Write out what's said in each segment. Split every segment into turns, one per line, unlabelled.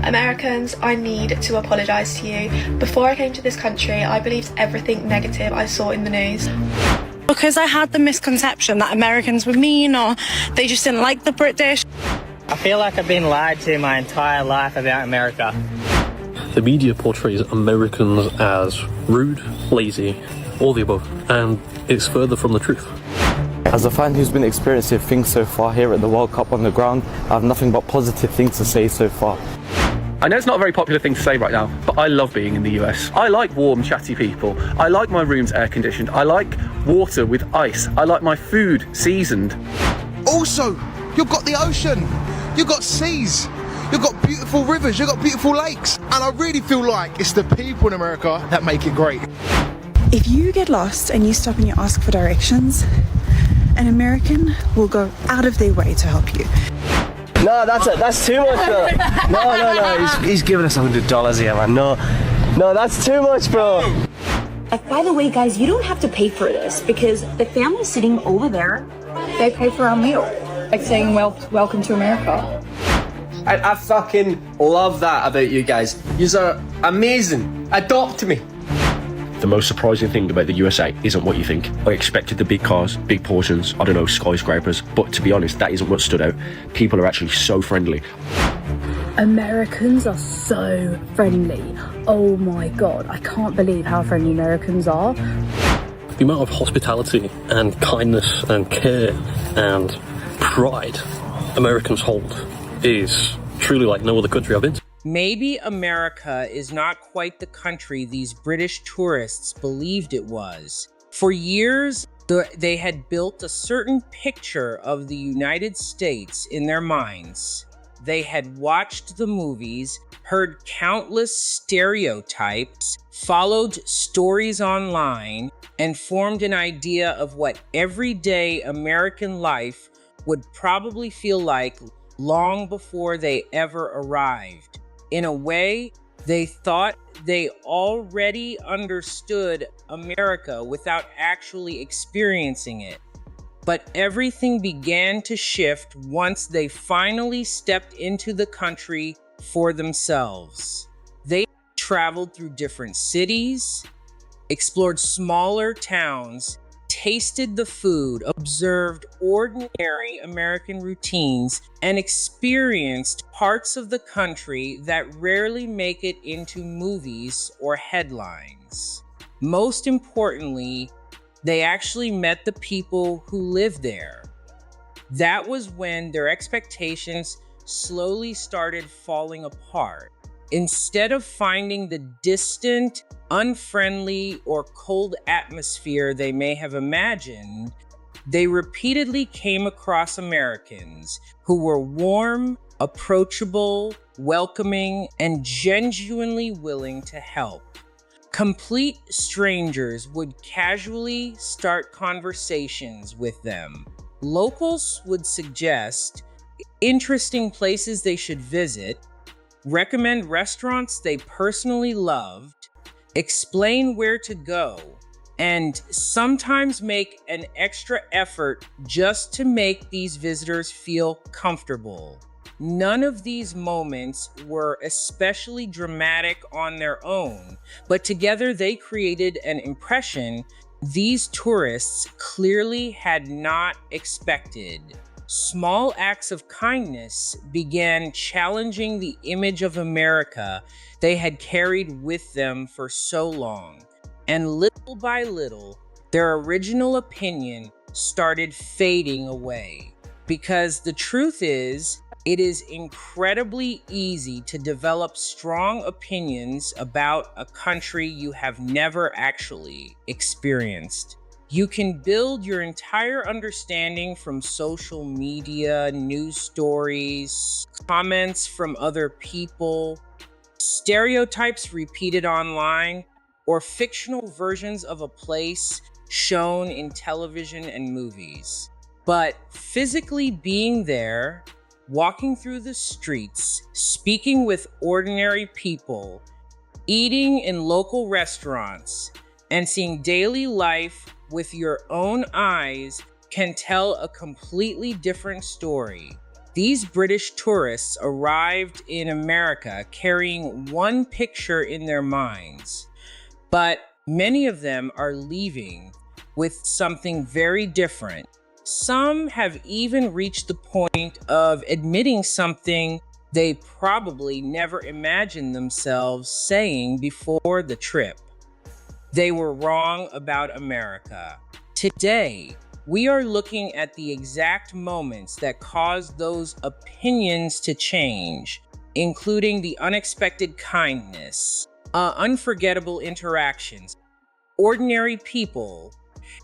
Americans, I need to apologise to you. Before I came to this country, I believed everything negative I saw in the news.
Because I had the misconception that Americans were mean or they just didn't like the British.
I feel like I've been lied to my entire life about America.
The media portrays Americans as rude, lazy, all the above, and it's further from the truth.
As a fan who's been experiencing things so far here at the World Cup on the ground, I have nothing but positive things to say so far.
I know it's not a very popular thing to say right now, but I love being in the US. I like warm, chatty people. I like my rooms air conditioned. I like water with ice. I like my food seasoned.
Also, you've got the ocean, you've got seas, you've got beautiful rivers, you've got beautiful lakes. And I really feel like it's the people in America that make it great.
If you get lost and you stop and you ask for directions, an American will go out of their way to help you.
No, that's too much, bro. No, he's giving us $100 here, man. No, that's too much, bro.
By the way, guys, you don't have to pay for this because the family sitting over there, they pay for our meal. Like saying, welcome to America.
I fucking love that about you guys. Yous are amazing. Adopt me.
The most surprising thing about the USA isn't what you think. I expected the big cars, big portions, I don't know, skyscrapers, but to be honest, that isn't what stood out. People are actually so friendly.
Americans are so friendly. Oh my God, I can't believe how friendly Americans are.
The amount of hospitality and kindness and care and pride Americans hold is truly like no other country I've been to.
Maybe America is not quite the country these British tourists believed it was. For years, they had built a certain picture of the United States in their minds. They had watched the movies, heard countless stereotypes, followed stories online, and formed an idea of what everyday American life would probably feel like long before they ever arrived. In a way, they thought they already understood America without actually experiencing it. But everything began to shift once they finally stepped into the country for themselves. They traveled through different cities, explored smaller towns, tasted the food, observed ordinary American routines, and experienced parts of the country that rarely make it into movies or headlines. Most importantly, they actually met the people who live there. That was when their expectations slowly started falling apart. Instead of finding the distant, unfriendly, or cold atmosphere they may have imagined, they repeatedly came across Americans who were warm, approachable, welcoming, and genuinely willing to help. Complete strangers would casually start conversations with them. Locals would suggest interesting places they should visit, recommend restaurants they personally loved, explain where to go, and sometimes make an extra effort just to make these visitors feel comfortable. None of these moments were especially dramatic on their own, but together they created an impression these tourists clearly had not expected. Small acts of kindness began challenging the image of America they had carried with them for so long. And little by little, their original opinion started fading away. Because the truth is, it is incredibly easy to develop strong opinions about a country you have never actually experienced. You can build your entire understanding from social media, news stories, comments from other people, stereotypes repeated online, or fictional versions of a place shown in television and movies. But physically being there, walking through the streets, speaking with ordinary people, eating in local restaurants, and seeing daily life with your own eyes can tell a completely different story. These British tourists arrived in America carrying one picture in their minds, but many of them are leaving with something very different. Some have even reached the point of admitting something they probably never imagined themselves saying before the trip. They were wrong about America. Today, we are looking at the exact moments that caused those opinions to change, including the unexpected kindness, unforgettable interactions, ordinary people,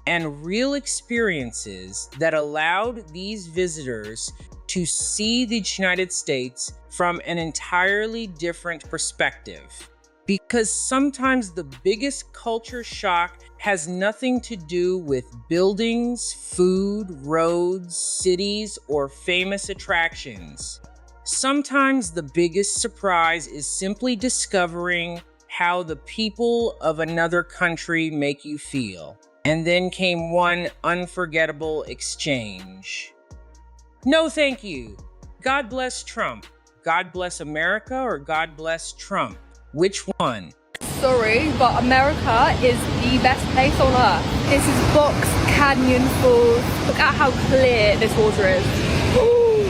and real experiences that allowed these visitors to see the United States from an entirely different perspective. Because sometimes the biggest culture shock has nothing to do with buildings, food, roads, cities, or famous attractions. Sometimes the biggest surprise is simply discovering how the people of another country make you feel. And then came one unforgettable exchange. No, thank you. God bless Trump. God bless America, or God bless Trump. Which one?
Sorry, but America is the best place on earth. This is Box Canyon Falls. Look at how clear this water is. Ooh.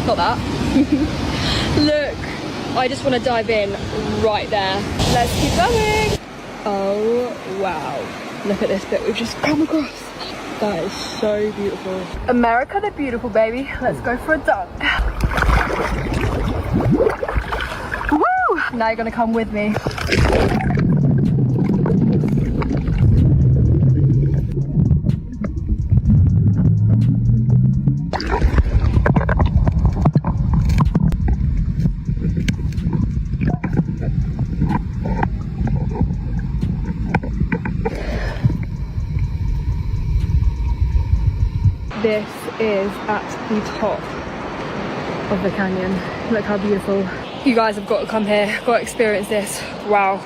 Not that. Look, I just want to dive in right there. Let's keep going. Oh, wow. Look at this bit we've just come across. That is so beautiful. America the beautiful, baby. Let's go for a dunk. Woo! Now you're gonna come with me. This is at the top of the canyon. Look how beautiful. You guys have got to come here, got to experience this. Wow.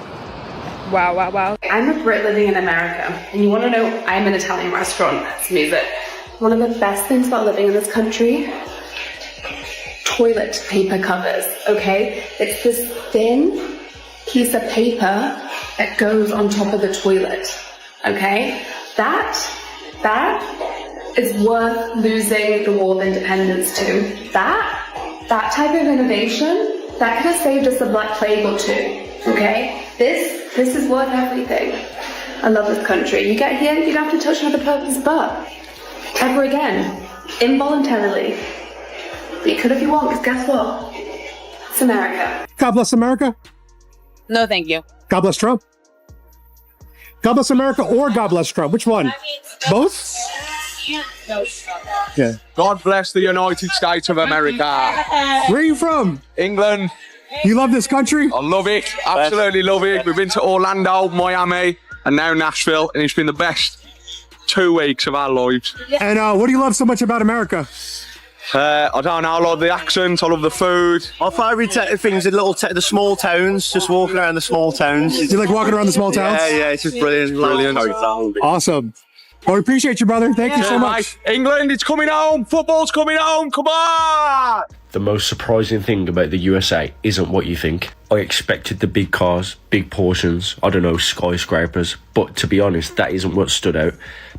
Wow, wow, wow.
I'm a Brit living in America, and you want to know, I'm an Italian restaurant. It's music. One of the best things about living in this country, toilet paper covers, okay? It's this thin piece of paper that goes on top of the toilet, okay? That is worth losing the War of Independence to. That type of innovation, that could have saved us a Black Plague or two, okay? This is worth everything. I love this country. You get here, you don't have to touch another person's butt. Ever again. Involuntarily. But you could if you want, because guess what? It's America.
God bless America?
No, thank you.
God bless Trump? God bless America or God bless Trump? Which one? Both? Yeah.
God bless the United States of America.
Where are you from?
England.
You love this country?
I love it. Absolutely love it. We've been to Orlando, Miami, and now Nashville, and it's been the best 2 weeks of our lives.
And what do you love so much about America?
I don't know. I love the accent. I love the food.
My favourite things are the small towns, just walking around the small towns.
You like walking around the small towns?
Yeah, it's just brilliant.
Brilliant.
Awesome. Well, we appreciate you, brother. Thank you so much.
England, it's coming home. Football's coming home. Come on.
The most surprising thing about the USA isn't what you think. I expected the big cars, big portions, I don't know, skyscrapers, but to be honest, that isn't what stood out.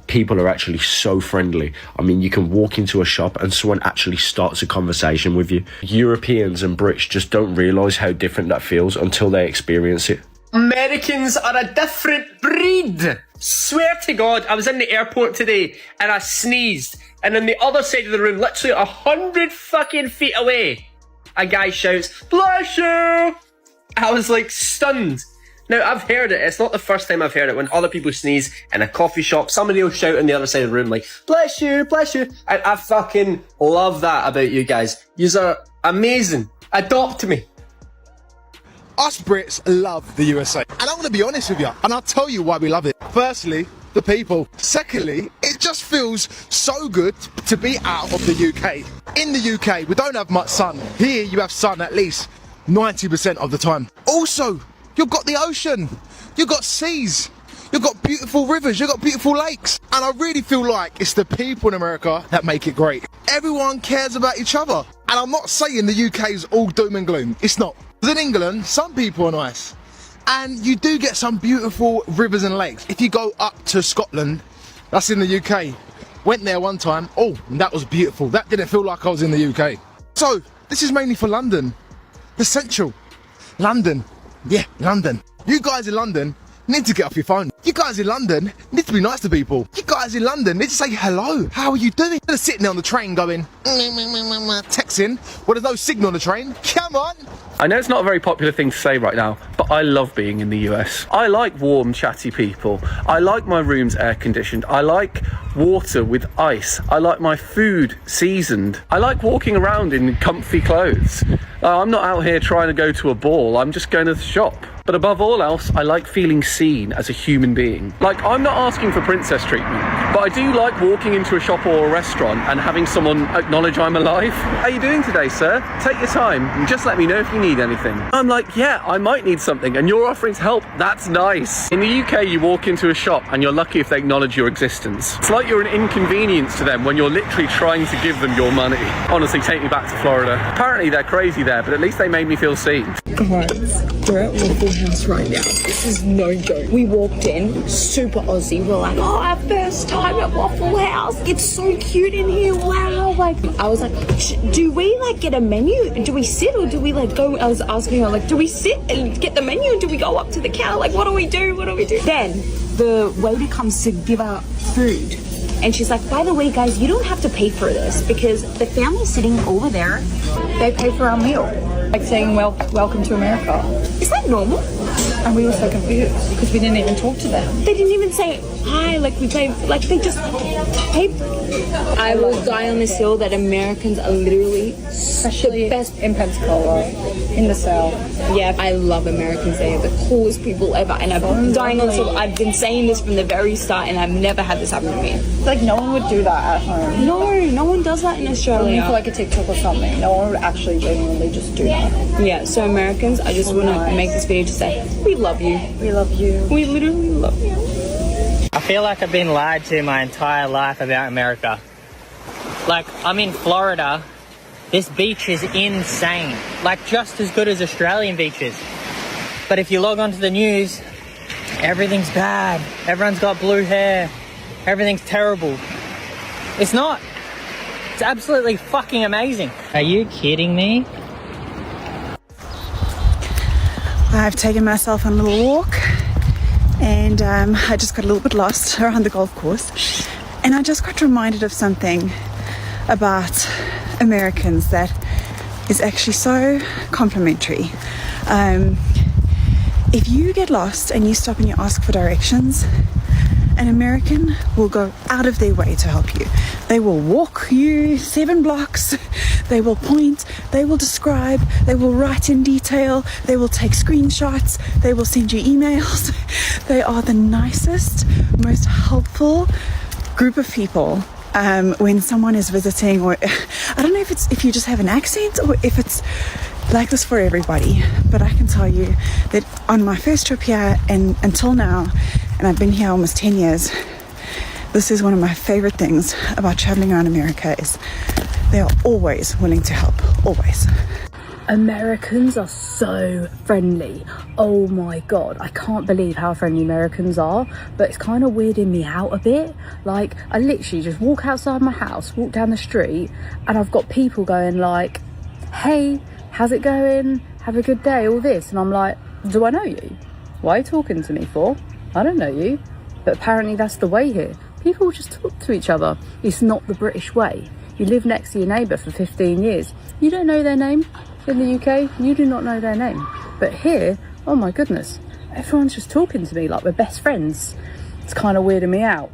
People are actually so friendly. I mean, you can walk into a shop and someone actually starts a conversation with you. Europeans and Brits just don't realise how different that feels until they experience it.
Americans are a different breed. Swear to God, I was in the airport today and I sneezed, and on the other side of the room, literally 100 fucking feet away, a guy shouts, "Bless you!" I was like stunned. Now, I've heard it. It's not the first time I've heard it. When other people sneeze in a coffee shop, somebody will shout on the other side of the room like, "Bless you, bless you." And I fucking love that about you guys. Yous are amazing. Adopt me.
Us Brits love the USA. And I'm going to be honest with you, and I'll tell you why we love it. Firstly, the people. Secondly, it just feels so good to be out of the UK. In the UK, we don't have much sun. Here, you have sun at least 90% of the time. Also, you've got the ocean. You've got seas. You've got beautiful rivers, you've got beautiful lakes. And I really feel like it's the people in America that make it great. Everyone cares about each other. And I'm not saying the UK is all doom and gloom. It's not. In England, some people are nice. And you do get some beautiful rivers and lakes. If you go up to Scotland, that's in the UK. Went there one time. Oh, that was beautiful. That didn't feel like I was in the UK. So, this is mainly for London. The Central. London. Yeah, London. You guys in London need to get off your phone. You guys in London need to be nice to people. You guys in London need to say hello. How are you doing? Instead of sitting there on the train going, texting, well, there's no signal on the train. Come on.
I know it's not a very popular thing to say right now, but I love being in the US. I like warm, chatty people. I like my rooms air conditioned. I like water with ice. I like my food seasoned. I like walking around in comfy clothes. I'm not out here trying to go to a ball. I'm just going to the shop. But above all else, I like feeling seen as a human being. Like, I'm not asking for princess treatment, but I do like walking into a shop or a restaurant and having someone acknowledge I'm alive. How are you doing today, sir? Take your time and just let me know if you need anything. I'm like, yeah, I might need something and you're offering to help. That's nice. In the UK, you walk into a shop and you're lucky if they acknowledge your existence. It's like you're an inconvenience to them when you're literally trying to give them your money. Honestly, take me back to Florida. Apparently they're crazy there, but at least they made me feel seen.
Guys, we're at Waffle House right now. This is no joke. We walked in, super Aussie. We're like, oh, our first time at Waffle House. It's so cute in here. Wow. Like, I was like, do we like get a menu? Do we sit or do we like go? I was asking her, like, do we sit and get the menu? Or do we go up to the counter? Like, what do we do? What do we do? Then the waiter comes to give our food.
And she's like, by the way, guys, you don't have to pay for this because the family sitting over there, they pay for our meal.
Like saying, welcome to America.
Is that normal?
And we were so confused because we didn't even talk to them.
They didn't even say hi, like we played, like they just paid. I will die on this hill that Americans are literally
especially
the best
in Pensacola, in the South.
Yeah, I love Americans. They are the coolest people ever, and I've been saying this from the very start, and I've never had this happen to me.
Like no one would do that at home.
No one does that in Australia.
Only for like a TikTok or something. No one would actually genuinely just do that.
Yeah, so Americans, I just want to make this video to say, we love you.
We love you.
We literally love you.
I feel like I've been lied to my entire life about America. Like, I'm in Florida. This beach is insane. Like, just as good as Australian beaches. But if you log onto the news, everything's bad. Everyone's got blue hair. Everything's terrible. It's not. It's absolutely fucking amazing. Are you kidding me?
I've taken myself on a little walk and I just got a little bit lost around the golf course, and I just got reminded of something about Americans that is actually so complimentary. If you get lost and you stop and you ask for directions, an American will go out of their way to help you. They will walk you 7 blocks, they will point, they will describe, they will write in detail, they will take screenshots, they will send you emails. They are the nicest, most helpful group of people when someone is visiting, or I don't know if you just have an accent or if it's like this for everybody, but I can tell you that on my first trip here and until now, and I've been here almost 10 years, this is one of my favorite things about traveling around America is they are always willing to help, always.
Americans are so friendly. Oh my god, I can't believe how friendly Americans are, but it's kind of weirding me out a bit. Like, I literally just walk outside my house, walk down the street, and I've got people going like, hey, how's it going? Have a good day, all this. And I'm like, do I know you? Why are you talking to me for? I don't know you. But apparently that's the way here. People just talk to each other. It's not the British way. You live next to your neighbour for 15 years. You don't know their name. In the UK, you do not know their name. But here, oh my goodness, everyone's just talking to me like we're best friends. It's kind of weirding me out.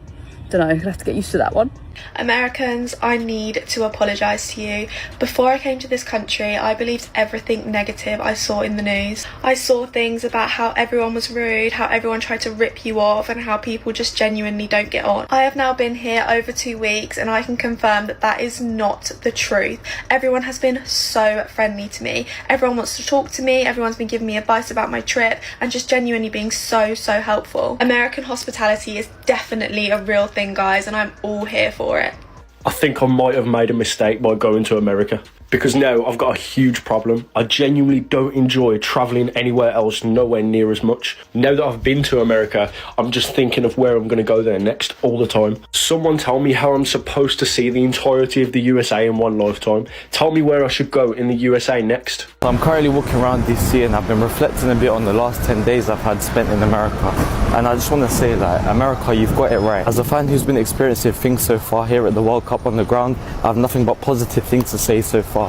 Don't know, I'll have to get used to that one.
Americans, I need to apologise to you. Before I came to this country, I believed everything negative I saw in the news. I saw things about how everyone was rude, how everyone tried to rip you off, and how people just genuinely don't get on. I have now been here over 2 weeks, and I can confirm that that is not the truth. Everyone has been so friendly to me. Everyone wants to talk to me, everyone's been giving me advice about my trip, and just genuinely being so helpful. American hospitality is definitely a real thing, guys, and I'm all here for it.
I think I might have made a mistake by going to America, because now I've got a huge problem. I genuinely don't enjoy travelling anywhere else, nowhere near as much. Now that I've been to America, I'm just thinking of where I'm going to go there next all the time. Someone tell me how I'm supposed to see the entirety of the USA in one lifetime. Tell me where I should go in the USA next.
I'm currently walking around DC and I've been reflecting a bit on the last 10 days I've had spent in America. And I just want to say that America, you've got it right. As a fan who's been experiencing things so far here at the World Cup on the ground, I have nothing but positive things to say so far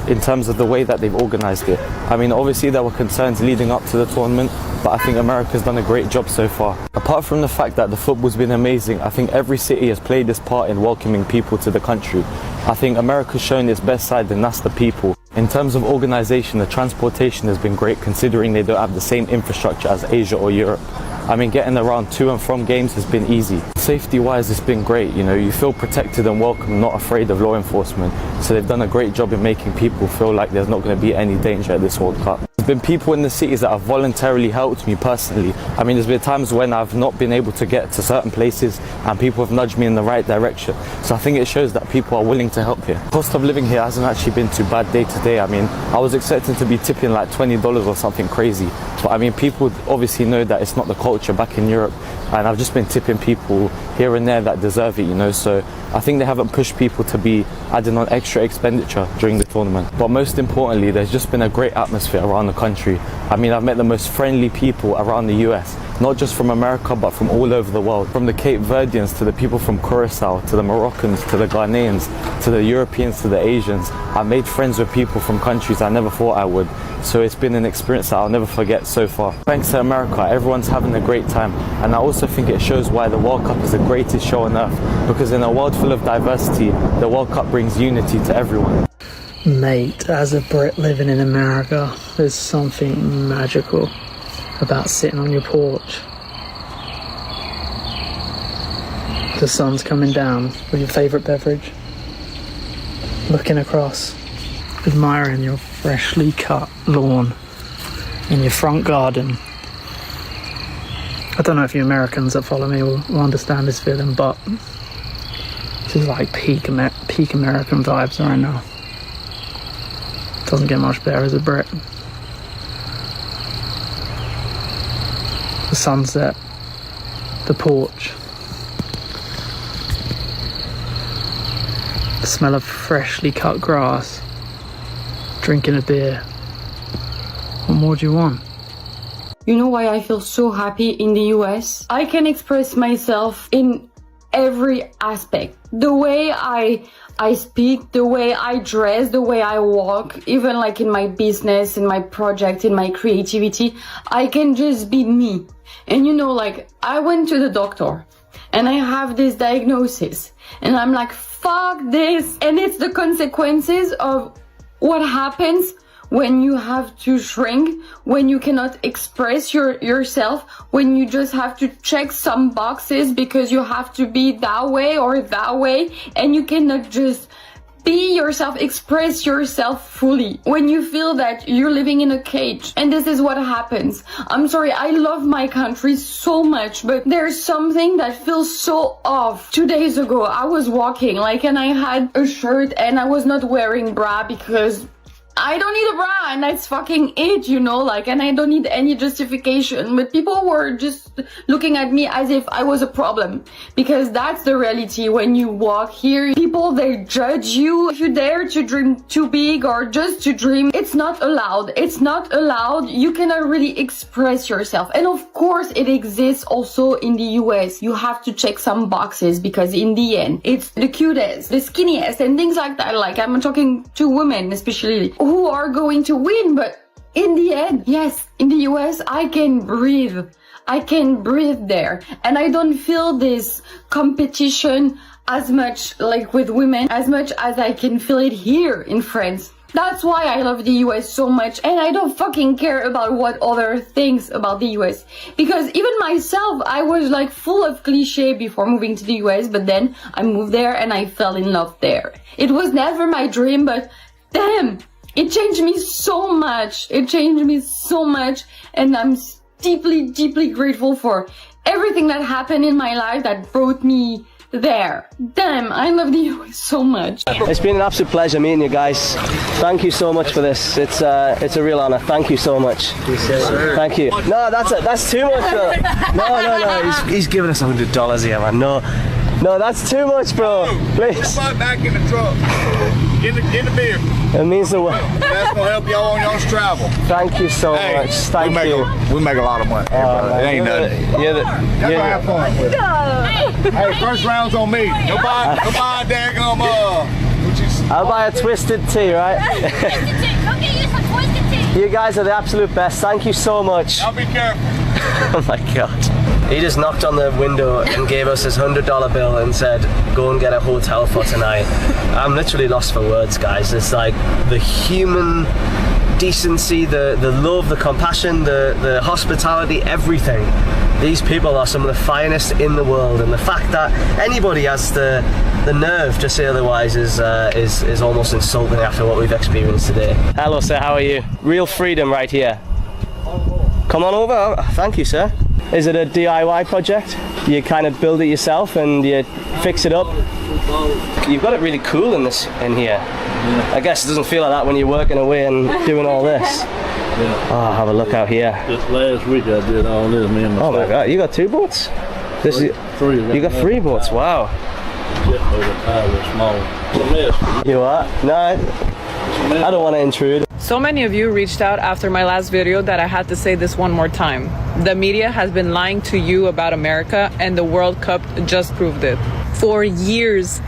in terms of the way that they've organised it. I mean, obviously there were concerns leading up to the tournament, but I think America's done a great job so far. Apart from the fact that the football's been amazing, I think every city has played its part in welcoming people to the country. I think America's shown its best side, and that's the people. In terms of organisation, the transportation has been great considering they don't have the same infrastructure as Asia or Europe. I mean, getting around to and from games has been easy. Safety-wise, it's been great. You know, you feel protected and welcome, not afraid of law enforcement. So they've done a great job in making people feel like there's not going to be any danger at this World Cup. There's been people in the cities that have voluntarily helped me personally. I mean, there's been times when I've not been able to get to certain places and people have nudged me in the right direction. So I think it shows that people are willing to help here. Cost of living here hasn't actually been too bad day to day. I mean, I was expecting to be tipping like $20 or something crazy. But I mean, people obviously know that it's not the culture back in Europe, and I've just been tipping people here and there that deserve it, you know. So I think they haven't pushed people to be adding on extra expenditure during the tournament. But most importantly, there's just been a great atmosphere around the country. I mean, I've met the most friendly people around the US, not just from America, but from all over the world. From the Cape Verdeans to the people from Curacao, to the Moroccans, to the Ghanaians, to the Europeans, to the Asians. I made friends with people from countries I never thought I would. So it's been an experience that I'll never forget so far. Thanks to America, everyone's having a great time. And I also think it shows why the World Cup is the greatest show on earth. Because in a world full of diversity, the World Cup brings unity to everyone.
Mate, as a Brit living in America, there's something magical about sitting on your porch. The sun's coming down with your favourite beverage, looking across, admiring your freshly cut lawn in your front garden. I don't know if you Americans that follow me will understand this feeling, but this is like peak American vibes right now. Doesn't get much better as a Brit. The sunset, the porch, the smell of freshly cut grass, drinking a beer. What more do you want?
You know why I feel so happy in the US? I can express myself in every aspect. The way I speak, the way I dress, the way I walk, even like in my business, in my project, in my creativity, I can just be me. And you know, like, I went to the doctor and I have this diagnosis and I'm like, fuck this. And it's the consequences of what happens when you have to shrink, when you cannot express yourself, when you just have to check some boxes because you have to be that way or that way, and you cannot just be yourself, express yourself fully. When you feel that you're living in a cage, and this is what happens. I'm sorry, I love my country so much, but there's something that feels so off. 2 days ago, I was walking, like, and I had a shirt and I was not wearing bra because I don't need a bra and that's fucking it, you know, like, and I don't need any justification. But people were just looking at me as if I was a problem, because that's the reality. When you walk here, people, they judge you. If you dare to dream too big or just to dream, it's not allowed. It's not allowed. You cannot really express yourself. And of course it exists also in the US. You have to check some boxes because in the end, it's the cutest, the skinniest and things like that. Like, I'm talking to women especially, who are going to win, but in the end, yes, in the US, I can breathe. I can breathe there, and I don't feel this competition as much like with women as much as I can feel it here in France. That's why I love the US so much, and I don't fucking care about what other things about the US. Because even myself, I was like full of cliche before moving to the US, but then I moved there and I fell in love there. It was never my dream, but damn, it changed me so much. It changed me so much, and I'm deeply, deeply grateful for everything that happened in my life that brought me there. Damn, I love the US so much.
It's been an absolute pleasure meeting you guys. Thank you so much for this. It's a real honor. Thank you so much. Thank you. No, that's too much, bro. No. He's giving us $100 here, man. No, that's too much, bro. Please.
Come back in the truck. Get the beer.
It means the world.
That's gonna help y'all on y'all's travel.
Thank you so much. Thank you.
We make a lot of money. It ain't nothing. Y'all gonna have fun with it. Hey, first round's on me. Nobody daggum
I'll buy a twisted tea, right?
Go get you some twisted tea.
You guys are the absolute best. Thank you so much.
Y'all be careful.
Oh my god. He just knocked on the window and gave us his $100 bill and said, go and get a hotel for tonight. I'm literally lost for words, guys. It's like the human decency, the love, the compassion, the hospitality, everything. These people are some of the finest in the world, and the fact that anybody has the nerve to say otherwise is almost insulting after what we've experienced today. Hello sir, how are you? Real freedom right here. Come on over. Oh, thank you, sir. Is it a DIY project? You kind of build it yourself and you fix it up? You've got it really cool in here. I guess it doesn't feel like that when you're working away and doing all this. Oh, have a look out here.
Just last week I did all this, me and my
Oh my god, you got 2 boats? You got 3 boats, wow. You what? No, I don't want to intrude.
So many of you reached out after my last video that I had to say this one more time. The media has been lying to you about America, and the World Cup just proved it. For years,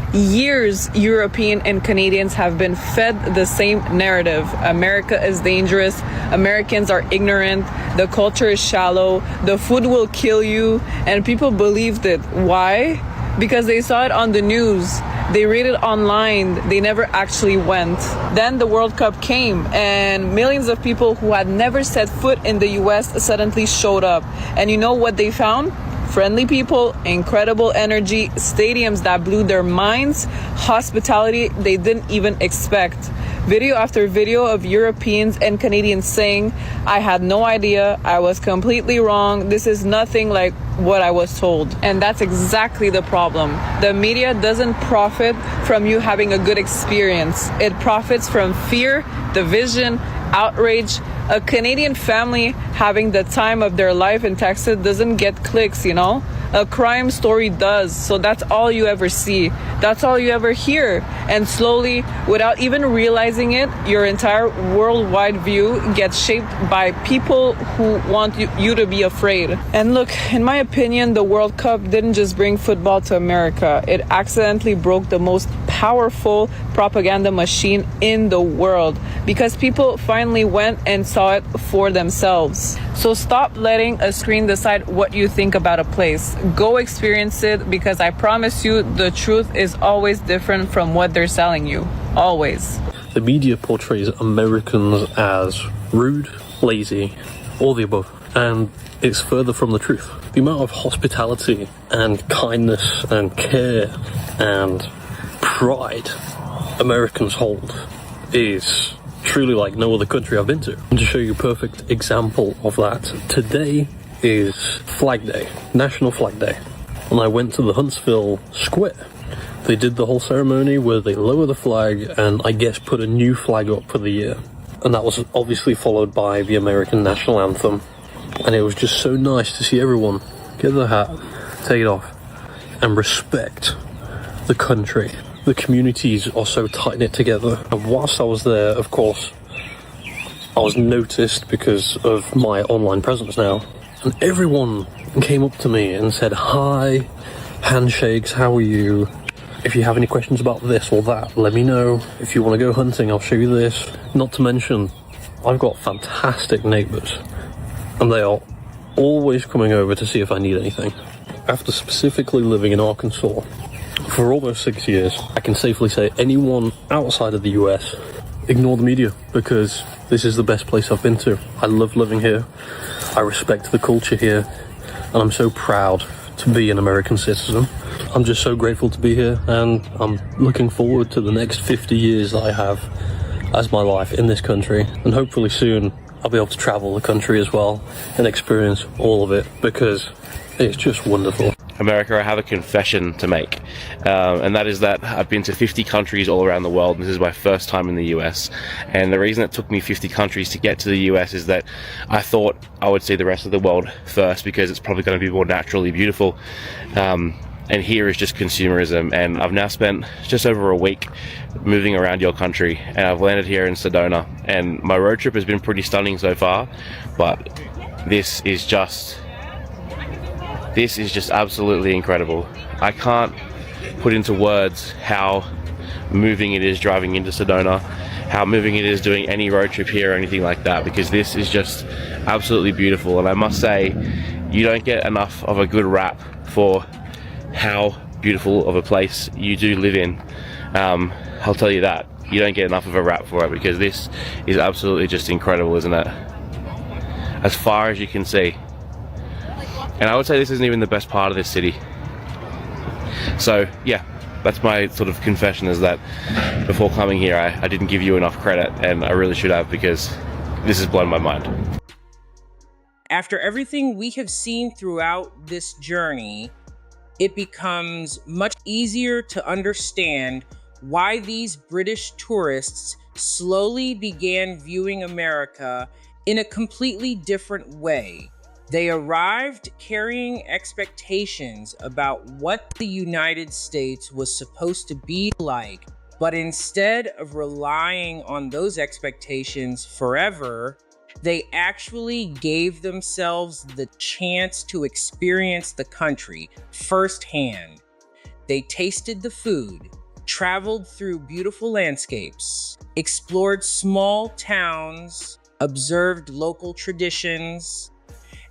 European and Canadians have been fed the same narrative. America is dangerous, Americans are ignorant, the culture is shallow, the food will kill you, and people believed it. Why? Because they saw it on the news. They read it online, they never actually went. Then the World Cup came and millions of people who had never set foot in the US suddenly showed up. And you know what they found? Friendly people, incredible energy, stadiums that blew their minds, hospitality they didn't even expect. Video after video of Europeans and Canadians saying, I had no idea, I was completely wrong, this is nothing like what I was told. And that's exactly the problem. The media doesn't profit from you having a good experience. It profits from fear, division, outrage. A Canadian family having the time of their life in Texas doesn't get clicks, you know? A crime story does. So that's all you ever see. That's all you ever hear. And slowly, without even realizing it, your entire worldwide view gets shaped by people who want you to be afraid. And look, in my opinion, the World Cup didn't just bring football to America. It accidentally broke the most powerful propaganda machine in the world, because people finally went and saw it for themselves. So stop letting a screen decide what you think about a place. Go experience it, because I promise you the truth is always different from what they're selling you. Always.
The media portrays Americans as rude, lazy, all the above, and it's further from the truth. The amount of hospitality and kindness and care and pride Americans hold is truly like no other country I've been to. And to show you a perfect example of that, today is Flag Day, National Flag Day. And I went to the Huntsville Square. They did the whole ceremony where they lower the flag and I guess put a new flag up for the year. And that was obviously followed by the American national anthem. And it was just so nice to see everyone get their hat, take it off, and respect the country. The communities are so tight-knit together. And whilst I was there, of course, I was noticed because of my online presence now. And everyone came up to me and said, hi, handshakes, how are you? If you have any questions about this or that, let me know. If you want to go hunting, I'll show you this. Not to mention, I've got fantastic neighbours. And they are always coming over to see if I need anything. After specifically living in Arkansas for For almost 6 years, I can safely say anyone outside of the US, ignore the media, because this is the best place I've been to. I love living here. I respect the culture here, and I'm so proud to be an American citizen. I'm just so grateful to be here, and I'm looking forward to the next 50 years that I have as my life in this country, and hopefully soon I'll be able to travel the country as well and experience all of it, because it's just wonderful.
America, I have a confession to make, and that is that I've been to 50 countries all around the world, and this is my first time in the US. And the reason it took me 50 countries to get to the US is that I thought I would see the rest of the world first, because it's probably going to be more naturally beautiful. And here is just consumerism, and I've now spent just over a week moving around your country, and I've landed here in Sedona, and my road trip has been pretty stunning so far, but this is just absolutely incredible. I can't put into words how moving it is driving into Sedona, how moving it is doing any road trip here or anything like that, because this is just absolutely beautiful. And I must say, you don't get enough of a good rap for how beautiful of a place you do live in. I'll tell you that. You don't get enough of a rap for it, because this is absolutely just incredible, isn't it? As far as you can see. And I would say this isn't even the best part of this city. So yeah, that's my sort of confession, is that before coming here I didn't give you enough credit, and I really should have, because this has blown my mind.
After everything we have seen throughout this journey, it becomes much easier to understand why these British tourists slowly began viewing America in a completely different way. They arrived carrying expectations about what the United States was supposed to be like, but instead of relying on those expectations forever, they actually gave themselves the chance to experience the country firsthand. They tasted the food, traveled through beautiful landscapes, explored small towns, observed local traditions,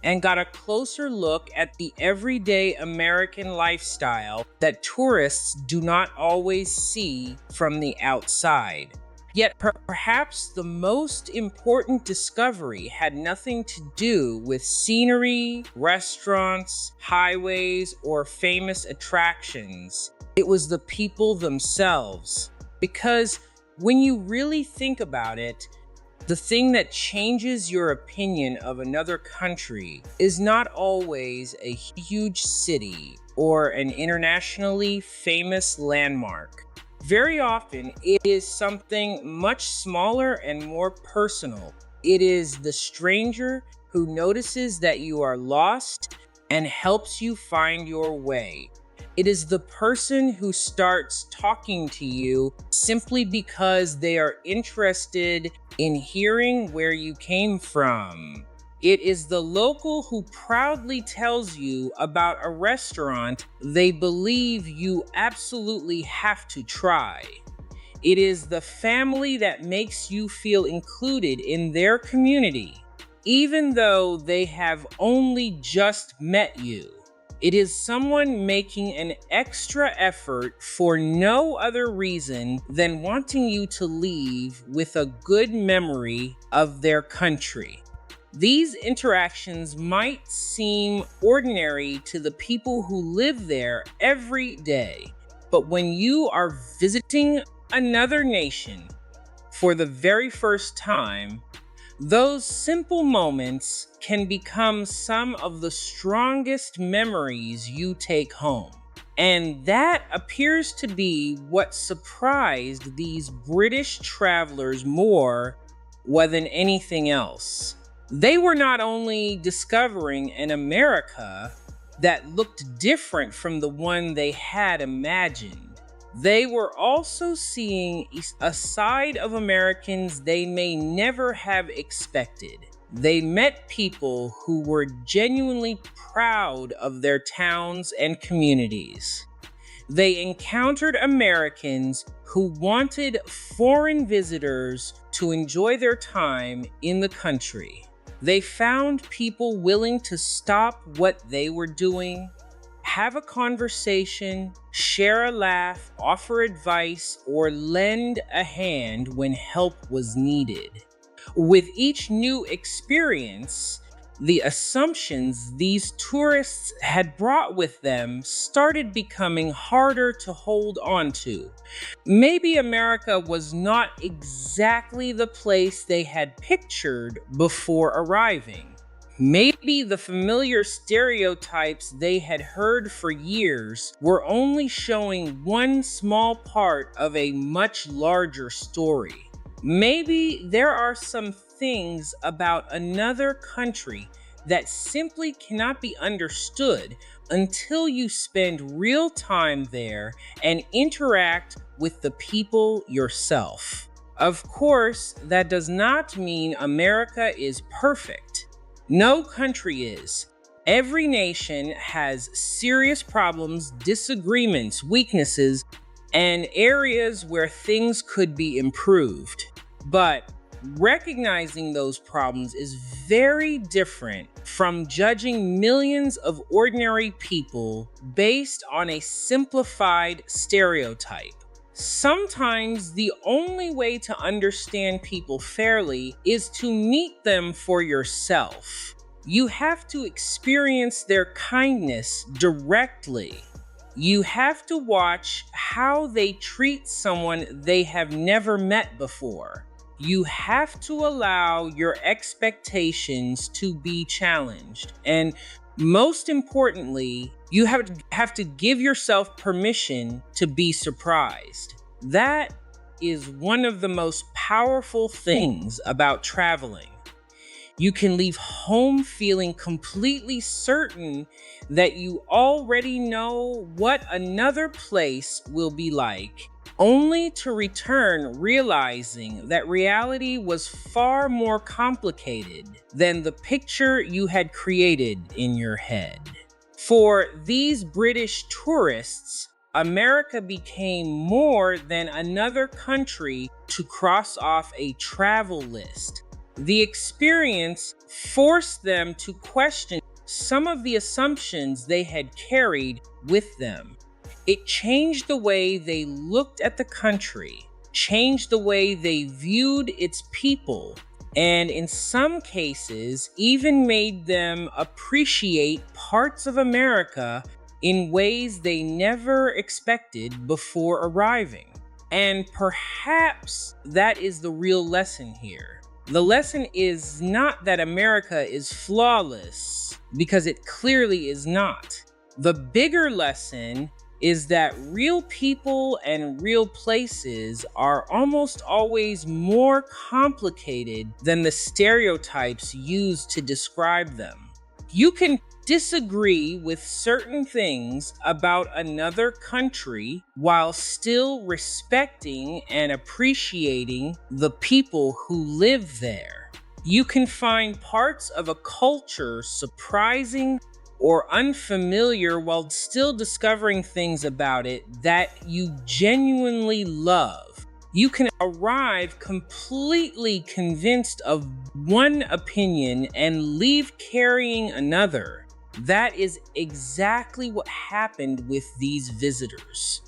and got a closer look at the everyday American lifestyle that tourists do not always see from the outside. Yet perhaps the most important discovery had nothing to do with scenery, restaurants, highways, or famous attractions. It was the people themselves. Because when you really think about it, the thing that changes your opinion of another country is not always a huge city or an internationally famous landmark. Very often, it is something much smaller and more personal. It is the stranger who notices that you are lost and helps you find your way. It is the person who starts talking to you simply because they are interested in hearing where you came from. It is the local who proudly tells you about a restaurant they believe you absolutely have to try. It is the family that makes you feel included in their community, even though they have only just met you. It is someone making an extra effort for no other reason than wanting you to leave with a good memory of their country. These interactions might seem ordinary to the people who live there every day, but when you are visiting another nation for the very first time, those simple moments can become some of the strongest memories you take home. And that appears to be what surprised these British travelers more than anything else. They were not only discovering an America that looked different from the one they had imagined, they were also seeing a side of Americans they may never have expected. They met people who were genuinely proud of their towns and communities. They encountered Americans who wanted foreign visitors to enjoy their time in the country. They found people willing to stop what they were doing, have a conversation, share a laugh, offer advice, or lend a hand when help was needed. With each new experience, the assumptions these tourists had brought with them started becoming harder to hold on to. Maybe America was not exactly the place they had pictured before arriving. Maybe the familiar stereotypes they had heard for years were only showing one small part of a much larger story. Maybe there are some things about another country that simply cannot be understood until you spend real time there and interact with the people yourself. Of course, that does not mean America is perfect. No country is. Every nation has serious problems, disagreements, weaknesses, and areas where things could be improved. But recognizing those problems is very different from judging millions of ordinary people based on a simplified stereotype. Sometimes the only way to understand people fairly is to meet them for yourself. You have to experience their kindness directly. You have to watch how they treat someone they have never met before. You have to allow your expectations to be challenged. And most importantly, you have to give yourself permission to be surprised. That is one of the most powerful things about traveling. You can leave home feeling completely certain that you already know what another place will be like, only to return realizing that reality was far more complicated than the picture you had created in your head. For these British tourists, America became more than another country to cross off a travel list. The experience forced them to question some of the assumptions they had carried with them. It changed the way they looked at the country, changed the way they viewed its people, and in some cases, even made them appreciate parts of America in ways they never expected before arriving. And perhaps that is the real lesson here. The lesson is not that America is flawless, because it clearly is not. The bigger lesson is that real people and real places are almost always more complicated than the stereotypes used to describe them. You can disagree with certain things about another country while still respecting and appreciating the people who live there. You can find parts of a culture surprising or unfamiliar while still discovering things about it that you genuinely love. You can arrive completely convinced of one opinion and leave carrying another. That is exactly what happened with these visitors.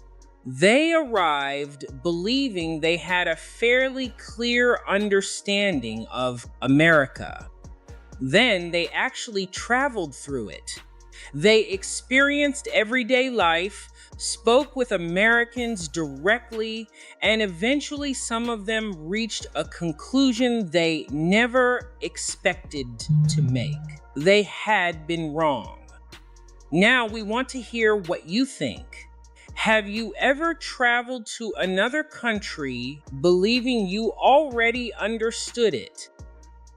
They arrived believing they had a fairly clear understanding of America. Then they actually traveled through it. They experienced everyday life, spoke with Americans directly, and eventually some of them reached a conclusion they never expected to make. They had been wrong. Now we want to hear what you think. Have you ever traveled to another country believing you already understood it,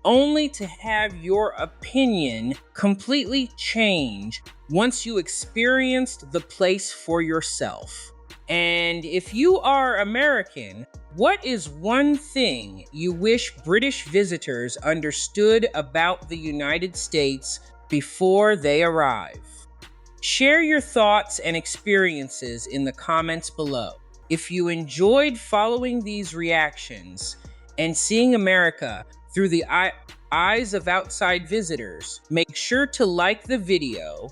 only to have your opinion completely change once you experienced the place for yourself? And if you are American, what is one thing you wish British visitors understood about the United States before they arrive? Share your thoughts and experiences in the comments below. If you enjoyed following these reactions and seeing America through the eyes of outside visitors, make sure to like the video,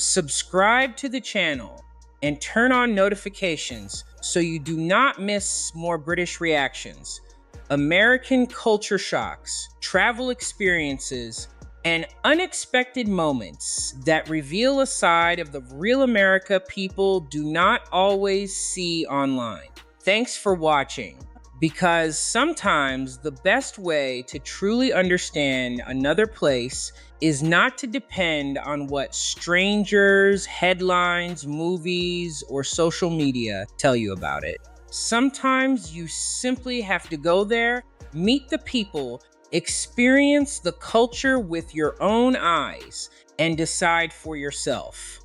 subscribe to the channel, and turn on notifications so you do not miss more British reactions, American culture shocks, travel experiences, and unexpected moments that reveal a side of the real America people do not always see online. Thanks for watching, because sometimes the best way to truly understand another place is not to depend on what strangers, headlines, movies, or social media tell you about it. Sometimes you simply have to go there, meet the people, experience the culture with your own eyes, and decide for yourself.